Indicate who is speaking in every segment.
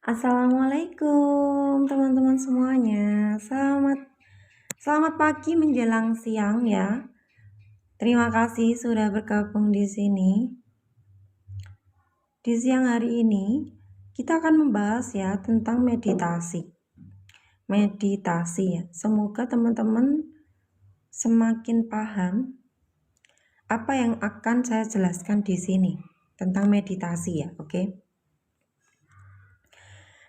Speaker 1: Assalamualaikum teman-teman semuanya. Selamat pagi menjelang siang ya. Terima kasih sudah bergabung di sini. Di siang hari ini kita akan membahas ya tentang meditasi. Meditasi ya. Semoga teman-teman semakin paham apa yang akan saya jelaskan di sini tentang meditasi ya, oke?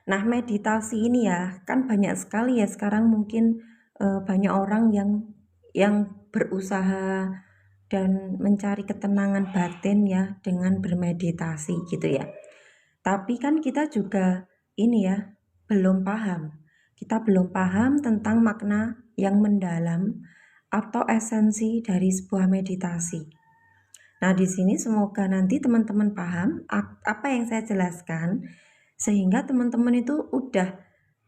Speaker 1: Nah, meditasi ini ya, kan banyak sekali ya sekarang mungkin banyak orang yang berusaha dan mencari ketenangan batin ya dengan bermeditasi gitu ya. Tapi kan kita juga ini ya, belum paham. Kita belum paham tentang makna yang mendalam atau esensi dari sebuah meditasi. Nah, di sini semoga nanti teman-teman paham apa yang saya jelaskan sehingga teman-teman itu udah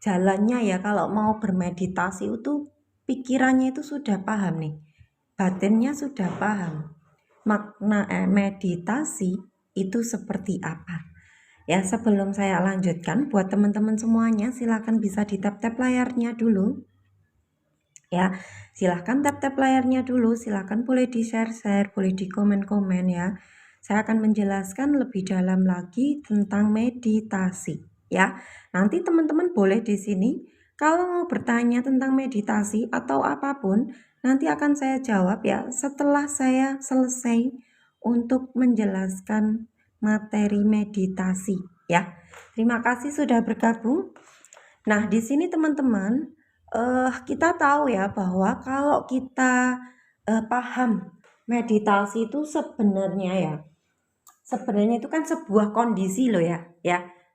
Speaker 1: jalannya ya kalau mau bermeditasi itu pikirannya itu sudah paham nih. Batinnya sudah paham. Makna meditasi itu seperti apa. Ya, sebelum saya lanjutkan buat teman-teman semuanya silakan bisa di-tap-tap layarnya dulu. Ya, silahkan tap-tap layarnya dulu, silahkan boleh di-share, boleh di komen-komen ya. Saya akan menjelaskan lebih dalam lagi tentang meditasi ya. Nanti teman-teman boleh di sini kalau mau bertanya tentang meditasi atau apapun, nanti akan saya jawab ya setelah saya selesai untuk menjelaskan materi meditasi ya. Terima kasih sudah bergabung. Nah, di sini teman-teman kita tahu ya bahwa kalau kita paham meditasi itu sebenarnya itu kan sebuah kondisi loh ya.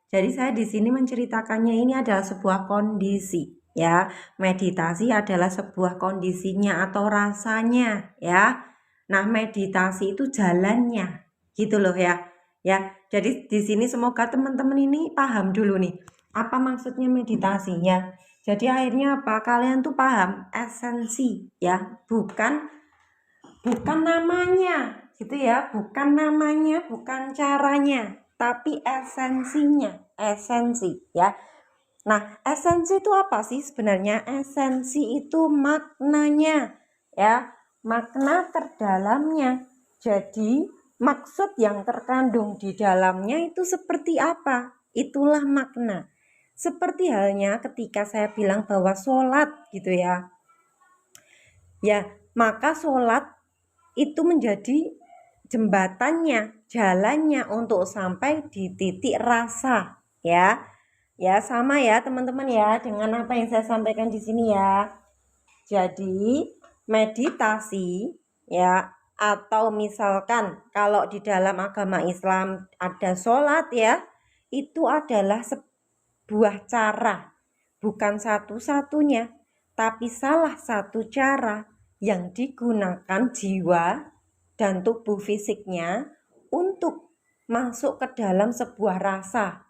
Speaker 1: Jadi saya di sini menceritakannya ini adalah sebuah kondisi ya. Meditasi adalah sebuah kondisinya atau rasanya ya. Nah, meditasi itu jalannya gitu loh ya. Ya, jadi di sini semoga teman-teman ini paham dulu nih apa maksudnya meditasi ya. Jadi akhirnya apa? Kalian tuh paham esensi ya, bukan namanya gitu ya, bukan namanya, bukan caranya, tapi esensinya, esensi ya. Nah, esensi itu apa sih sebenarnya? Esensi itu maknanya ya, makna terdalamnya. Jadi, maksud yang terkandung di dalamnya itu seperti apa? Itulah makna. Seperti halnya ketika saya bilang bahwa sholat gitu ya. Ya, maka sholat itu menjadi jembatannya, jalannya untuk sampai di titik rasa ya. Ya, sama ya teman-teman ya dengan apa yang saya sampaikan di sini ya. Jadi, meditasi ya atau misalkan kalau di dalam agama Islam ada sholat ya, itu adalah sebuah cara, bukan satu-satunya, tapi salah satu cara yang digunakan jiwa dan tubuh fisiknya untuk masuk ke dalam sebuah rasa.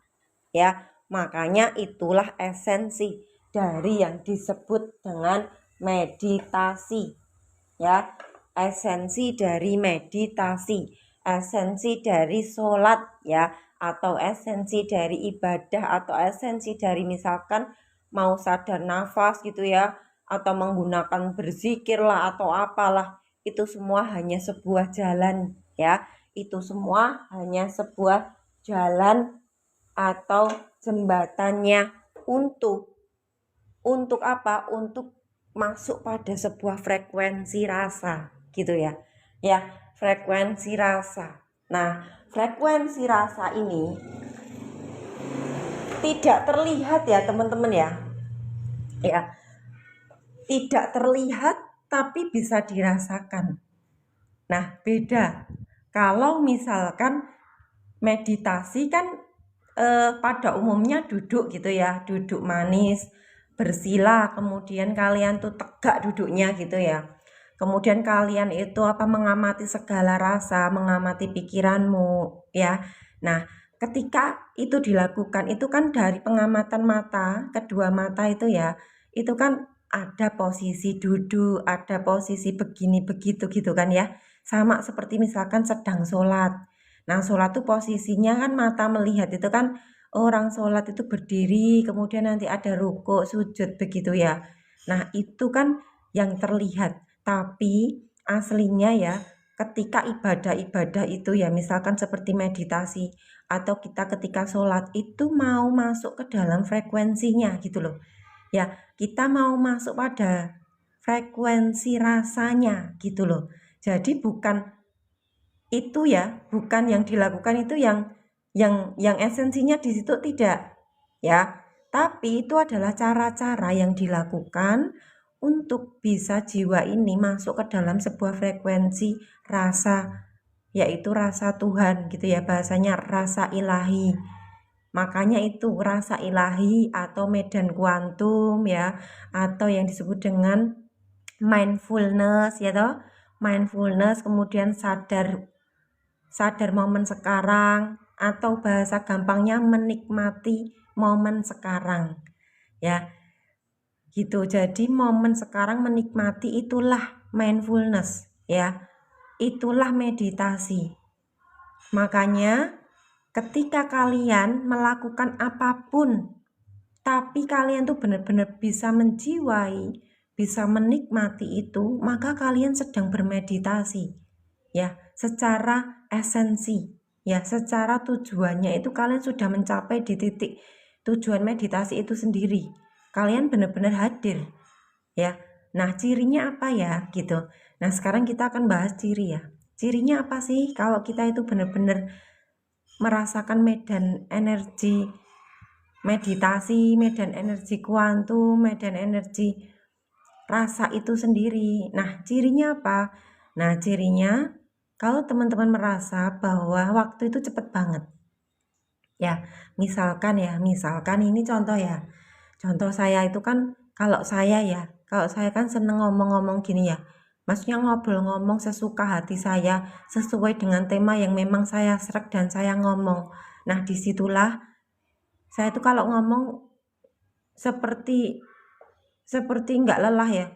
Speaker 1: Ya, makanya itulah esensi dari yang disebut dengan meditasi. Ya, esensi dari meditasi, esensi dari sholat ya, atau esensi dari ibadah, atau esensi dari misalkan mau sadar nafas gitu ya, atau menggunakan berzikir lah atau apalah, itu semua hanya sebuah jalan ya, itu semua hanya sebuah jalan atau jembatannya untuk apa? Untuk masuk pada sebuah frekuensi rasa gitu ya. Ya, frekuensi rasa. Nah, frekuensi rasa ini tidak terlihat ya, teman-teman ya. Ya. Tidak terlihat tapi bisa dirasakan. Nah, beda. Kalau misalkan meditasi kan pada umumnya duduk gitu ya, duduk manis, bersila, kemudian kalian tuh tegak duduknya gitu ya. Kemudian kalian itu mengamati segala rasa, mengamati pikiranmu ya. Nah, ketika itu dilakukan itu kan dari pengamatan mata, kedua mata itu ya, itu kan ada posisi duduk, ada posisi begini begitu gitu kan ya. Sama seperti misalkan sedang sholat. Nah, sholat tuh posisinya kan mata melihat itu kan orang sholat itu berdiri, kemudian nanti ada rukuk, sujud begitu ya. Nah, itu kan yang terlihat. Tapi aslinya ya, ketika ibadah-ibadah itu ya, misalkan seperti meditasi atau kita ketika sholat itu mau masuk ke dalam frekuensinya gitu loh. Ya, kita mau masuk pada frekuensi rasanya gitu loh. Jadi bukan itu ya, bukan yang dilakukan itu yang esensinya di situ tidak ya. Tapi itu adalah cara-cara yang dilakukan untuk bisa jiwa ini masuk ke dalam sebuah frekuensi rasa, yaitu rasa Tuhan gitu ya, bahasanya rasa ilahi. Makanya itu rasa ilahi atau medan kuantum ya, atau yang disebut dengan mindfulness ya toh. Mindfulness, kemudian sadar momen sekarang, atau bahasa gampangnya menikmati momen sekarang ya gitu. Jadi momen sekarang menikmati itulah mindfulness ya, itulah meditasi. Makanya ketika kalian melakukan apapun tapi kalian tuh benar-benar bisa menjiwai, bisa menikmati itu, maka kalian sedang bermeditasi ya, secara esensi ya, secara tujuannya itu kalian sudah mencapai di titik tujuan meditasi itu sendiri. Kalian benar-benar hadir ya. Nah, cirinya apa ya gitu. Nah, sekarang kita akan bahas ciri ya. Cirinya apa sih kalau kita itu benar-benar merasakan medan energi meditasi, medan energi kuantum, medan energi rasa itu sendiri. Nah, cirinya apa? Nah, cirinya kalau teman-teman merasa bahwa waktu itu cepet banget. Ya, misalkan ini contoh ya. Contoh saya itu kan kalau saya kan seneng ngomong-ngomong gini ya. Maksudnya ngobrol ngomong sesuka hati saya, sesuai dengan tema yang memang saya srek dan saya ngomong. Nah, disitulah saya tuh kalau ngomong seperti nggak lelah ya.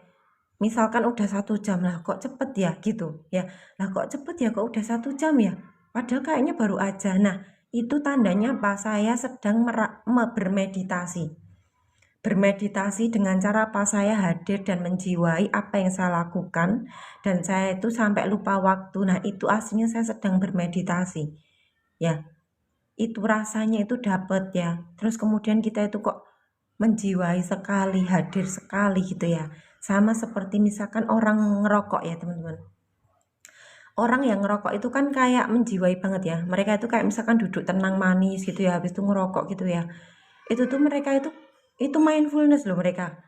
Speaker 1: Misalkan udah 1 jam lah, kok cepet ya gitu ya. Lah kok cepet ya, kok udah 1 jam ya. Padahal kayaknya baru aja. Nah, itu tandanya apa? Saya sedang bermeditasi. Bermeditasi dengan cara apa? Saya hadir dan menjiwai apa yang saya lakukan. Dan saya itu sampai lupa waktu. Nah, itu aslinya saya sedang bermeditasi. Ya, itu rasanya itu dapet ya. Terus kemudian kita itu kok menjiwai sekali, hadir sekali gitu ya. Sama seperti misalkan orang ngerokok ya teman-teman. Orang yang ngerokok itu kan kayak menjiwai banget ya. Mereka itu kayak misalkan duduk tenang manis gitu ya, habis itu ngerokok gitu ya. Itu tuh mereka itu mindfulness loh mereka.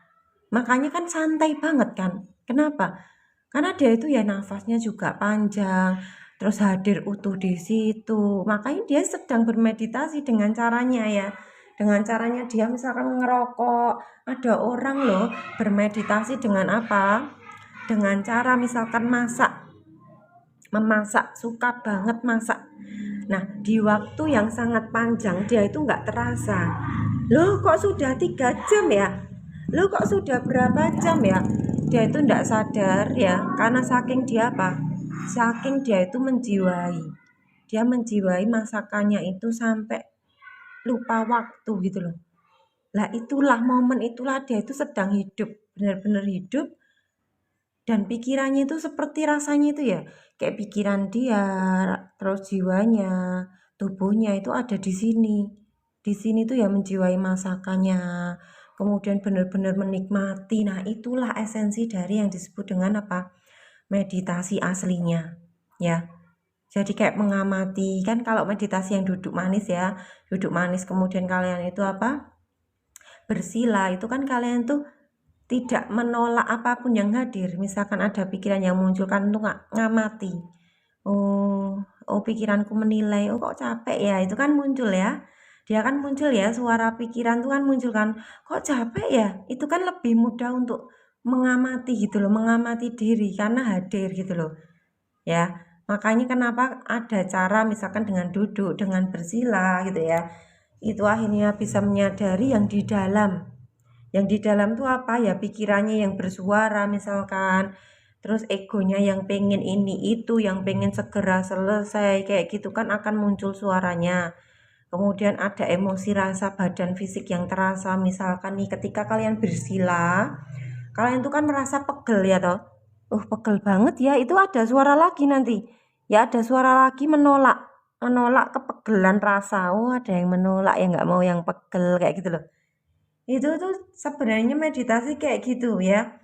Speaker 1: Makanya kan santai banget kan. Kenapa? Karena dia itu ya nafasnya juga panjang, terus hadir utuh di situ. Makanya dia sedang bermeditasi dengan caranya ya. Dengan caranya dia misalkan ngerokok. Ada orang loh bermeditasi dengan apa? Dengan cara misalkan memasak, suka banget masak. Nah, di waktu yang sangat panjang dia itu nggak terasa. Loh kok sudah 3 jam ya? Loh kok sudah berapa jam ya? Dia itu nggak sadar ya, karena saking dia apa? Saking dia itu menjiwai. Dia menjiwai masakannya itu sampai lupa waktu gitu loh. Lah itulah momen itulah dia itu sedang hidup, benar-benar hidup, dan pikirannya itu seperti rasanya itu ya, kayak pikiran dia, terus jiwanya, tubuhnya itu ada di sini. Di sini tuh ya menjiwai masakannya, kemudian benar-benar menikmati. Nah, itulah esensi dari yang disebut dengan apa? Meditasi aslinya. Ya. Jadi kayak mengamati, kan kalau meditasi yang duduk manis ya, duduk manis kemudian kalian itu apa? Bersila, itu kan kalian tuh tidak menolak apapun yang hadir. Misalkan ada pikiran yang muncul, kan tuh ngamati. Oh pikiranku menilai, oh kok capek ya, itu kan muncul ya. Dia kan muncul ya, suara pikiran tuh kan muncul kan, kok capek ya, itu kan lebih mudah untuk mengamati gitu loh, mengamati diri karena hadir gitu loh ya. Makanya kenapa ada cara misalkan dengan duduk, dengan bersila gitu ya, itu akhirnya bisa menyadari yang di dalam. Yang di dalam tuh apa ya, pikirannya yang bersuara misalkan, terus egonya yang pengen ini itu, yang pengen segera selesai kayak gitu kan akan muncul suaranya. kemudian ada emosi, rasa, badan, fisik yang terasa. Misalkan nih ketika kalian bersila, kalian tuh kan merasa pegel ya toh. Pegel banget ya, itu ada suara lagi nanti. Ya ada suara lagi menolak kepegelan rasa. Ada yang menolak yang nggak mau yang pegel kayak gitu loh. Itu tuh sebenarnya meditasi kayak gitu ya.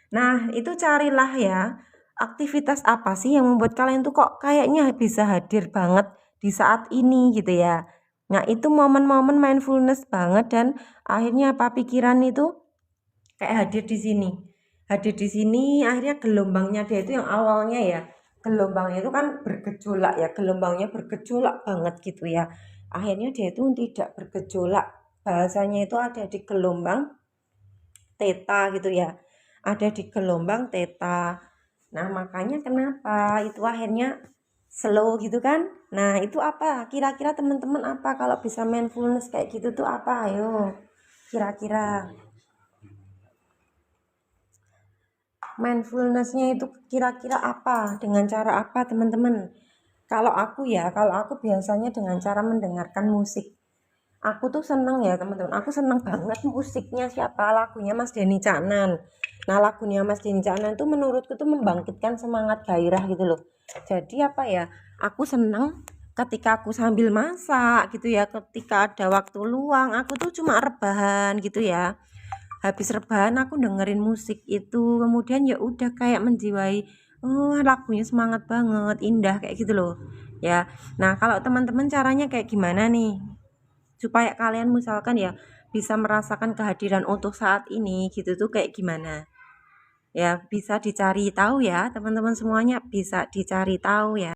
Speaker 1: Nah, itu carilah ya, aktivitas apa sih yang membuat kalian tuh kok kayaknya bisa hadir banget di saat ini gitu ya. Nah, itu momen-momen mindfulness banget dan akhirnya apa pikiran itu kayak hadir di sini. Hadir di sini akhirnya gelombangnya dia itu yang awalnya ya, gelombangnya itu kan bergejolak ya, gelombangnya bergejolak banget gitu ya. Akhirnya dia itu tidak bergejolak. Bahasanya itu ada di gelombang theta gitu ya, ada di gelombang theta. Nah makanya kenapa itu akhirnya slow gitu kan. Nah itu apa kira-kira teman-teman, apa kalau bisa mindfulness kayak gitu tuh apa, ayo kira-kira mindfulnessnya itu kira-kira apa, dengan cara apa teman-teman? Kalau aku biasanya dengan cara mendengarkan musik. Aku tuh seneng ya teman-teman, aku seneng banget musiknya siapa, lagunya Mas Denny Caknan. Nah lagunya Mas Denny Caknan tuh menurutku tuh membangkitkan semangat gairah gitu loh. Jadi apa ya, aku seneng ketika aku sambil masak gitu ya, ketika ada waktu luang aku tuh cuma rebahan gitu ya. Habis rebahan aku dengerin musik itu, kemudian ya udah kayak menjiwai, lagunya semangat banget, indah kayak gitu loh ya. Nah kalau teman-teman caranya kayak gimana nih supaya kalian misalkan ya bisa merasakan kehadiran untuk saat ini gitu tuh kayak gimana ya, bisa dicari tahu ya teman-teman semuanya, bisa dicari tahu ya.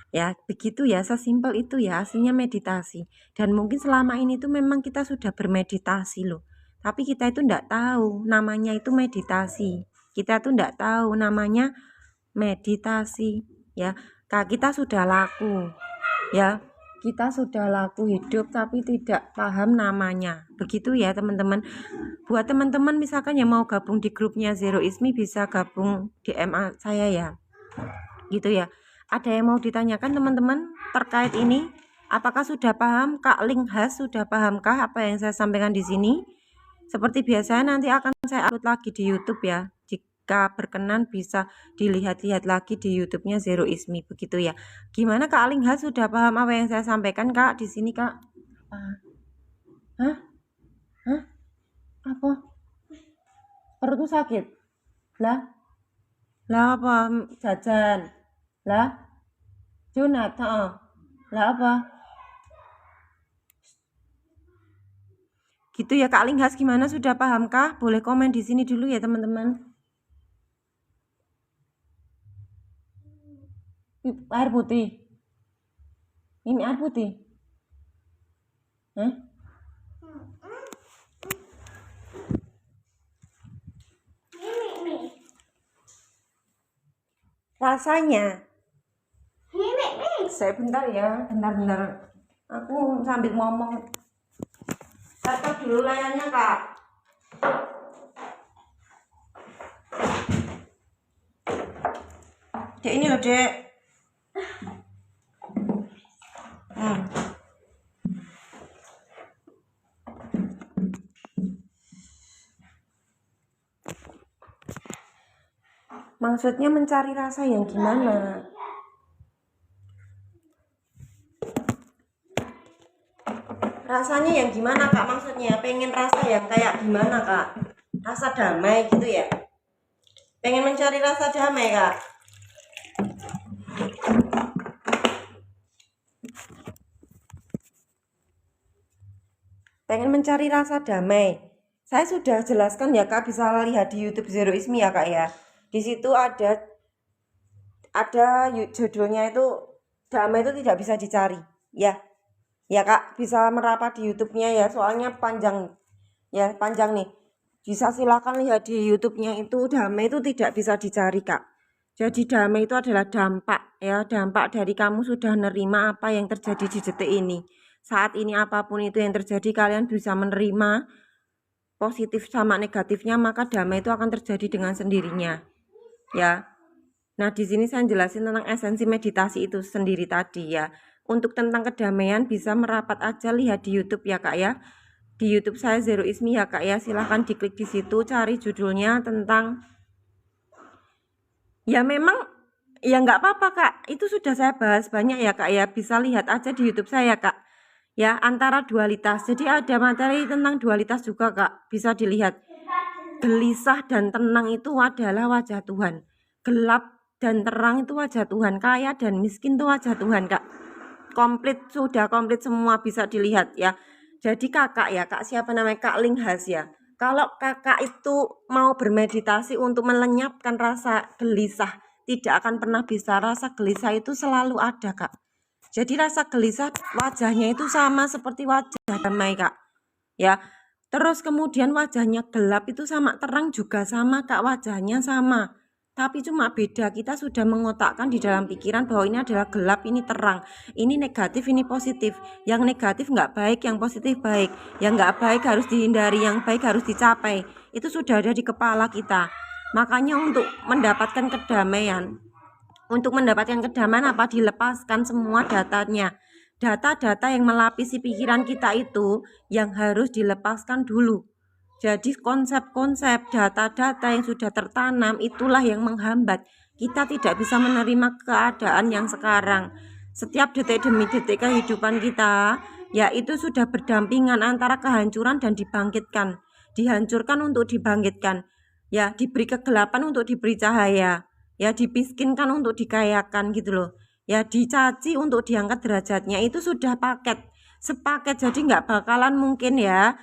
Speaker 1: Ya begitu ya, sesimpel itu ya aslinya meditasi. Dan mungkin selama ini tuh memang kita sudah bermeditasi loh, tapi kita itu enggak tahu namanya itu meditasi, kita tuh enggak tahu namanya meditasi ya. Kita sudah laku ya, kita sudah laku hidup tapi tidak paham namanya. Begitu ya teman-teman. Buat teman-teman misalkan yang mau gabung di grupnya Zero Ismi, bisa gabung DM saya ya. Gitu ya. Ada yang mau ditanyakan teman-teman terkait ini? Apakah sudah paham? Kak Linghas sudah pahamkah apa yang saya sampaikan di sini? Seperti biasa nanti akan saya upload lagi di YouTube ya. Jika berkenan bisa dilihat-lihat lagi di YouTube-nya Zero Ismi, begitu ya. Gimana Kak Linghas, sudah paham apa yang saya sampaikan Kak di sini Kak? Hah? Hah? Apa? Perutku sakit? Lah? Lah apa? Jajan? Lah? Junat? Lah apa? Gitu ya Kak Linghas, gimana sudah pahamkah? Boleh komen di sini dulu ya teman-teman. Air putih. Ini air putih. Hah? Rasanya. Saya bentar ya, bentar. Aku sambil ngomong. Tetap dulu layarnya Kak. Dek ini loh Dek. Maksudnya mencari rasa yang gimana? Rasanya yang gimana Kak maksudnya? Pengen rasa yang kayak gimana Kak? Rasa damai gitu ya? Pengen mencari rasa damai Kak? Pengen mencari rasa damai. Saya sudah jelaskan ya Kak, bisa lihat di YouTube Zero Ismi ya Kak ya. Di situ ada judulnya itu damai itu tidak bisa dicari ya. Ya Kak, bisa merapat di YouTube-nya ya, soalnya panjang ya, panjang nih. Bisa silakan lihat di YouTube-nya itu, damai itu tidak bisa dicari Kak. Jadi damai itu adalah dampak ya, dampak dari kamu sudah menerima apa yang terjadi di detik ini. Saat ini apapun itu yang terjadi, kalian bisa menerima positif sama negatifnya, maka damai itu akan terjadi dengan sendirinya. Ya. Nah, di sini saya jelasin tentang esensi meditasi itu sendiri tadi ya. untuk tentang kedamaian bisa merapat aja, lihat di YouTube ya Kak ya. Di YouTube saya Zero Ismi ya Kak ya, silahkan diklik di situ, cari judulnya tentang, ya memang ya nggak apa-apa Kak, itu sudah saya bahas banyak ya Kak ya, bisa lihat aja di YouTube saya Kak. Ya, antara dualitas, jadi ada materi tentang dualitas juga Kak, bisa dilihat. Gelisah dan tenang itu adalah wajah Tuhan, gelap dan terang itu wajah Tuhan, kaya dan miskin itu wajah Tuhan Kak. Komplit, sudah komplit semua, bisa dilihat ya. Jadi kakak ya, Kak siapa namanya, Kak Linghas ya. Kalau kakak itu mau bermeditasi untuk melenyapkan rasa gelisah, tidak akan pernah bisa. Rasa gelisah itu selalu ada Kak. Jadi rasa gelisah wajahnya itu sama seperti wajah damai Kak ya. Terus kemudian wajahnya gelap itu sama terang juga sama Kak, wajahnya sama. Tapi cuma beda, kita sudah mengotakkan di dalam pikiran bahwa ini adalah gelap, ini terang. Ini negatif, ini positif. Yang negatif nggak baik, yang positif baik. Yang nggak baik harus dihindari, yang baik harus dicapai. Itu sudah ada di kepala kita. Makanya untuk mendapatkan kedamaian, apa? Dilepaskan semua datanya. Data-data yang melapisi pikiran kita itu yang harus dilepaskan dulu. Jadi konsep-konsep, data-data yang sudah tertanam itulah yang menghambat. Kita tidak bisa menerima keadaan yang sekarang. Setiap detik demi detik kehidupan kita, ya itu sudah berdampingan antara kehancuran dan dibangkitkan. Dihancurkan untuk dibangkitkan. Ya, diberi kegelapan untuk diberi cahaya. Ya, dipiskinkan untuk dikayakan gitu loh. Ya, dicaci untuk diangkat derajatnya, itu sudah paket, sepaket. Jadi nggak bakalan mungkin ya.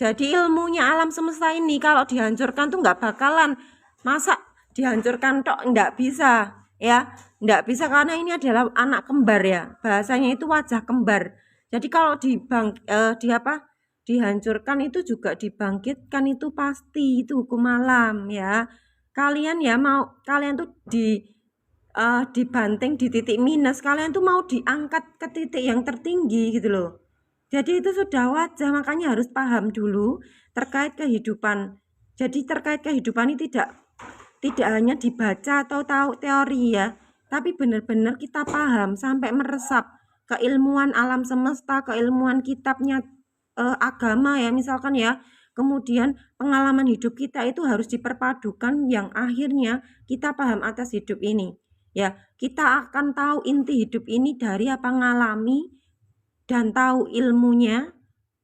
Speaker 1: Jadi ilmunya alam semesta ini kalau dihancurkan tuh nggak bakalan, masa dihancurkan tok, nggak bisa ya, nggak bisa, karena ini adalah anak kembar ya, bahasanya itu wajah kembar. Jadi kalau dihancurkan itu juga dibangkitkan, itu pasti, itu hukum alam ya. Kalian ya mau kalian tuh dibanting di titik minus, kalian tuh mau diangkat ke titik yang tertinggi gitu loh. Jadi itu sudah wajah, makanya harus paham dulu terkait kehidupan. Jadi terkait kehidupan ini tidak hanya dibaca atau tahu teori ya, tapi benar-benar kita paham sampai meresap keilmuan alam semesta, keilmuan kitabnya agama ya misalkan ya. Kemudian pengalaman hidup kita itu harus diperpadukan yang akhirnya kita paham atas hidup ini. Ya, kita akan tahu inti hidup ini dari apa ngalami dan tahu ilmunya,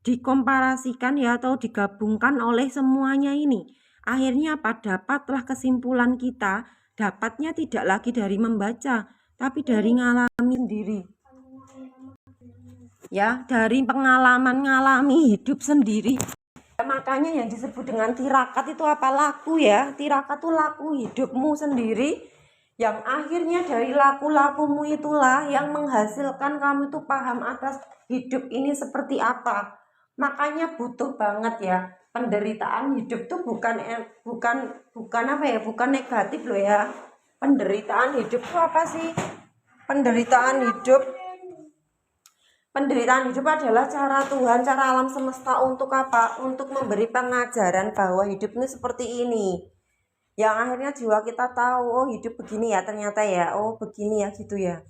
Speaker 1: dikomparasikan ya atau digabungkan oleh semuanya ini. Akhirnya apa? Dapatlah kesimpulan kita, dapatnya tidak lagi dari membaca, tapi dari ngalami sendiri. Ya, dari pengalaman ngalami hidup sendiri. Makanya yang disebut dengan tirakat itu apa? Laku ya. Tirakat itu laku hidupmu sendiri, yang akhirnya dari laku-lakumu itulah yang menghasilkan kamu itu paham atas hidup ini seperti apa. Makanya butuh banget ya, penderitaan hidup tuh bukan apa ya, bukan negatif loh ya. Penderitaan hidup itu apa sih? Penderitaan hidup adalah cara Tuhan, cara alam semesta untuk apa? Untuk memberi pengajaran bahwa hidup ini seperti ini. Yang akhirnya jiwa kita tahu, oh hidup begini ya ternyata ya, oh begini ya gitu ya.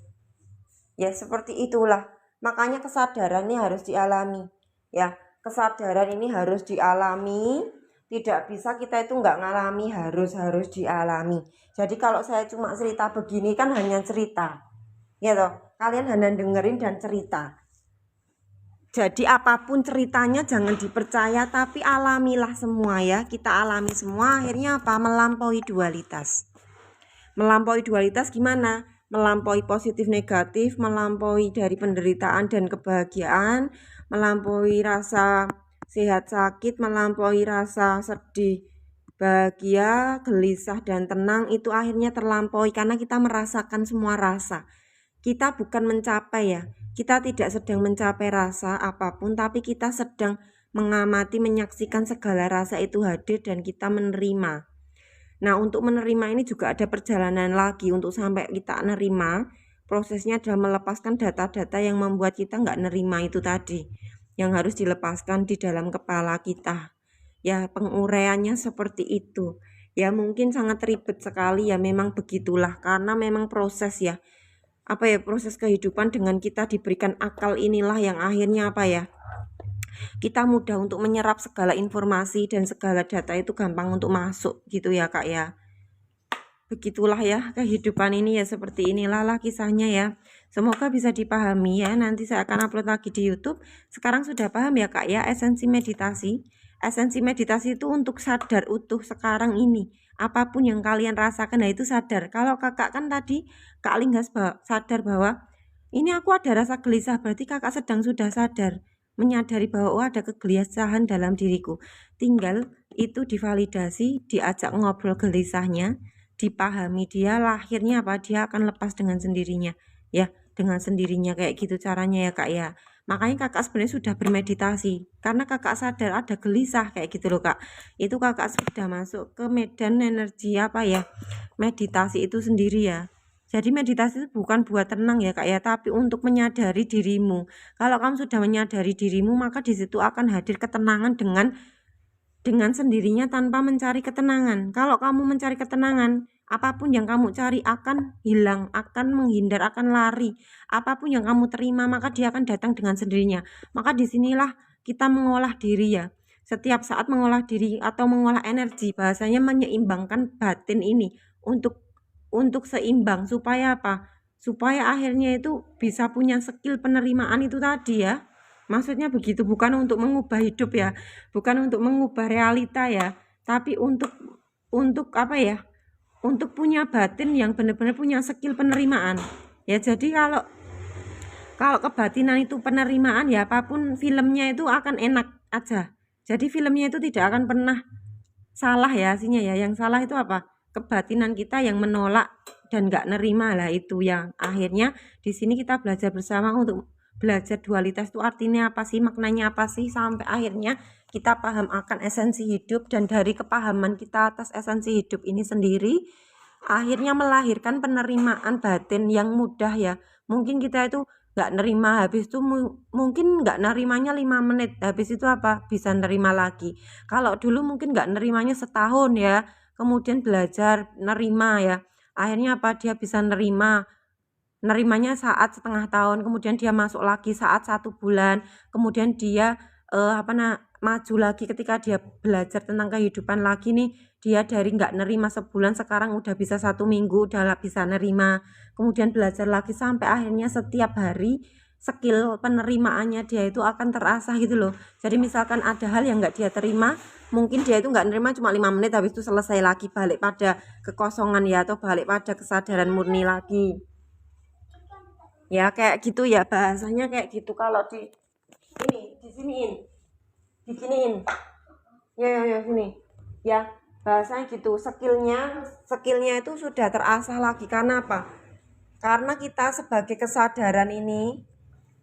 Speaker 1: Ya seperti itulah. Makanya kesadaran ini harus dialami. Ya, kesadaran ini harus dialami. Tidak bisa kita itu nggak ngalami, harus dialami. Jadi kalau saya cuma cerita begini kan hanya cerita. Ya toh, kalian hanya dengerin dan cerita. Jadi apapun ceritanya jangan dipercaya, tapi alamilah semua ya. Kita alami semua, akhirnya apa? Melampaui dualitas. Melampaui dualitas gimana? Melampaui positif negatif, melampaui dari penderitaan dan kebahagiaan, melampaui rasa sehat sakit, melampaui rasa sedih, bahagia, gelisah dan tenang. Itu akhirnya terlampaui karena kita merasakan semua rasa. Kita bukan mencapai ya. Kita tidak sedang mencapai rasa apapun, tapi kita sedang mengamati, menyaksikan segala rasa itu hadir dan kita menerima. Nah, untuk menerima ini juga ada perjalanan lagi untuk sampai kita nerima. Prosesnya adalah melepaskan data-data yang membuat kita nggak nerima itu tadi, yang harus dilepaskan di dalam kepala kita. Ya, penguraiannya seperti itu. Ya, mungkin sangat ribet sekali ya, memang begitulah, karena memang proses ya. proses kehidupan dengan kita diberikan akal inilah yang akhirnya kita mudah untuk menyerap segala informasi dan segala data itu gampang untuk masuk gitu ya Kak ya. Begitulah ya kehidupan ini ya, seperti inilah kisahnya ya. Semoga bisa dipahami ya. Nanti saya akan upload lagi di YouTube. Sekarang sudah paham ya Kak ya esensi meditasi. Esensi meditasi itu untuk sadar utuh sekarang ini. Apapun yang kalian rasakan, nah itu sadar. Kalau kakak kan tadi Kak Linggas sadar bahwa ini aku ada rasa gelisah, berarti kakak sedang sudah sadar, menyadari bahwa ada kegelisahan dalam diriku. Tinggal itu divalidasi, diajak ngobrol gelisahnya, dipahami, dia lahirnya dia akan lepas dengan sendirinya ya, dengan sendirinya kayak gitu caranya ya Kak ya. Makanya kakak sebenarnya sudah bermeditasi karena kakak sadar ada gelisah kayak gitu loh Kak. Itu kakak sudah masuk ke medan energi meditasi itu sendiri ya. Jadi meditasi itu bukan buat tenang ya Kak ya, tapi untuk menyadari dirimu. Kalau kamu sudah menyadari dirimu, maka di situ akan hadir ketenangan dengan sendirinya tanpa mencari ketenangan. Kalau kamu mencari ketenangan, apapun yang kamu cari akan hilang, akan menghindar, akan lari. Apapun yang kamu terima, maka dia akan datang dengan sendirinya. Maka disinilah kita mengolah diri ya. Setiap saat mengolah diri atau mengolah energi, bahasanya menyeimbangkan batin ini untuk seimbang supaya supaya akhirnya itu bisa punya skill penerimaan itu tadi ya. Maksudnya begitu, bukan untuk mengubah hidup ya, bukan untuk mengubah realita ya, tapi untuk untuk punya batin yang benar-benar punya skill penerimaan. Ya jadi kalau kebatinan itu penerimaan ya, apapun filmnya itu akan enak aja. Jadi filmnya itu tidak akan pernah salah ya hasilnya ya. Yang salah itu kebatinan kita yang menolak dan nggak nerima lah, itu yang akhirnya di sini kita belajar bersama untuk belajar dualitas itu artinya apa sih, maknanya apa sih, sampai akhirnya kita paham akan esensi hidup. Dan dari kepahaman kita atas esensi hidup ini sendiri akhirnya melahirkan penerimaan batin yang mudah ya. Mungkin kita itu nggak nerima, habis itu mungkin nggak nerimanya 5 menit, habis itu bisa nerima lagi. Kalau dulu mungkin nggak nerimanya setahun ya, kemudian belajar nerima ya, akhirnya dia bisa nerimanya saat setengah tahun, kemudian dia masuk lagi saat 1 bulan, kemudian dia maju lagi ketika dia belajar tentang kehidupan lagi nih, dia dari nggak nerima sebulan sekarang udah bisa 1 minggu udah bisa nerima, kemudian belajar lagi sampai akhirnya setiap hari skill penerimaannya dia itu akan terasah gitu loh. Jadi misalkan ada hal yang nggak dia terima, mungkin dia itu nggak nerima cuma 5 menit, habis itu selesai lagi, balik pada kekosongan ya, atau balik pada kesadaran murni lagi ya, kayak gitu ya, bahasanya kayak gitu. Kalau diginiin ya sini ya, bahasanya gitu. skillnya itu sudah terasah lagi. Karena karena kita sebagai kesadaran ini,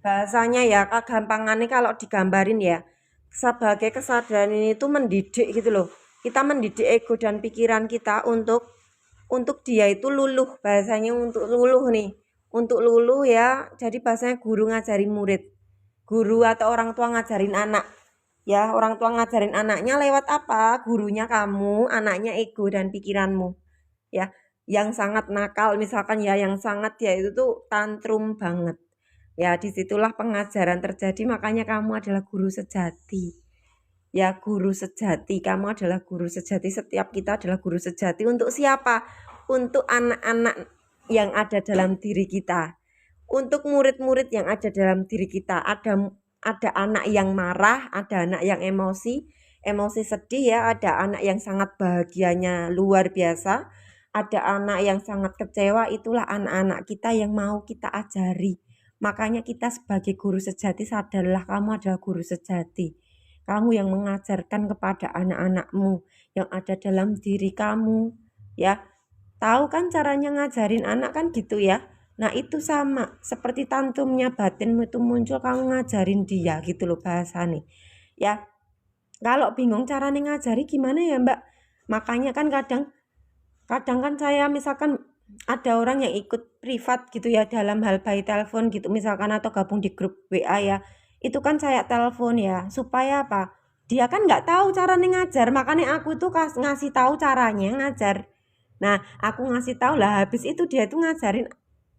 Speaker 1: bahasanya ya kegampangannya kalau digambarin ya, sebagai kesadaran ini itu mendidik gitu loh. Kita mendidik ego dan pikiran kita untuk dia itu luluh, bahasanya untuk luluh nih, untuk luluh ya. Jadi bahasanya guru ngajarin murid, guru atau orang tua ngajarin anak ya. Orang tua ngajarin anaknya lewat gurunya kamu, anaknya ego dan pikiranmu ya, yang sangat nakal misalkan ya, yang sangat dia itu tuh tantrum banget ya. Disitulah pengajaran terjadi. Makanya kamu adalah guru sejati ya, guru sejati. Kamu adalah guru sejati. Setiap kita adalah guru sejati. Untuk siapa? Untuk anak-anak yang ada dalam diri kita, untuk murid-murid yang ada dalam diri kita. Ada anak yang marah, ada anak yang emosi sedih ya, ada anak yang sangat bahagianya luar biasa, ada anak yang sangat kecewa. Itulah anak-anak kita yang mau kita ajari. Makanya kita sebagai guru sejati, sadarlah kamu adalah guru sejati. Kamu yang mengajarkan kepada anak-anakmu yang ada dalam diri kamu ya. Tahu kan caranya ngajarin anak kan gitu ya. Nah itu sama seperti tantrumnya batinmu itu muncul, kamu ngajarin dia gitu loh bahasanya ya. Kalau bingung caranya ngajari gimana ya Mbak, makanya kan kadang kan saya misalkan ada orang yang ikut privat gitu ya, dalam hal by telepon gitu misalkan, atau gabung di grup WA ya, itu kan saya telepon ya, supaya dia kan nggak tahu caranya ngajar, makanya aku tuh ngasih tahu caranya ngajar. Nah aku ngasih tahu lah, habis itu dia tuh ngajarin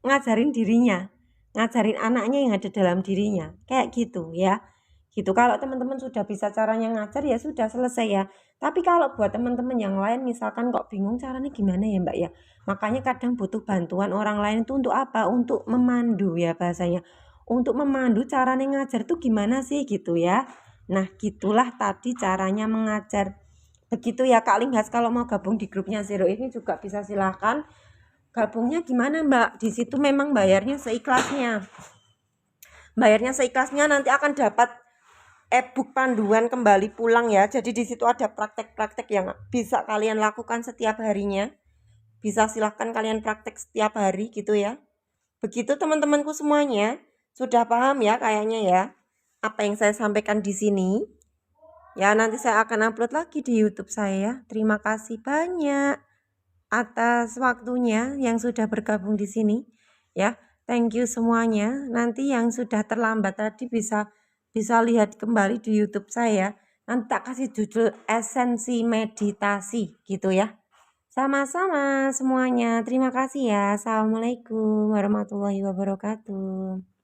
Speaker 1: ngajarin dirinya, ngajarin anaknya yang ada dalam dirinya, kayak gitu ya. Gitu, kalau teman-teman sudah bisa caranya ngajar ya sudah selesai ya. Tapi kalau buat teman-teman yang lain misalkan kok bingung caranya gimana ya Mbak ya, makanya kadang butuh bantuan orang lain itu untuk apa? Untuk memandu ya bahasanya. Untuk memandu caranya ngajar tuh gimana sih gitu ya. Nah gitulah tadi caranya mengajar. Begitu ya Kak Linghas, kalau mau gabung di grupnya Zero ini juga bisa silahkan. Gabungnya gimana Mbak? Di situ memang bayarnya seikhlasnya. Bayarnya seikhlasnya, nanti akan dapat e-book panduan kembali pulang ya. Jadi di situ ada praktek-praktek yang bisa kalian lakukan setiap harinya. Bisa silahkan kalian praktek setiap hari gitu ya. Begitu teman-temanku semuanya. Sudah paham ya kayaknya ya apa yang saya sampaikan di sini. Ya nanti saya akan upload lagi di YouTube saya. Terima kasih banyak atas waktunya yang sudah bergabung di sini. Ya, thank you semuanya. Nanti yang sudah terlambat tadi bisa lihat kembali di YouTube saya. Nanti tak kasih judul esensi meditasi gitu ya. Sama-sama semuanya. Terima kasih ya. Assalamualaikum warahmatullahi wabarakatuh.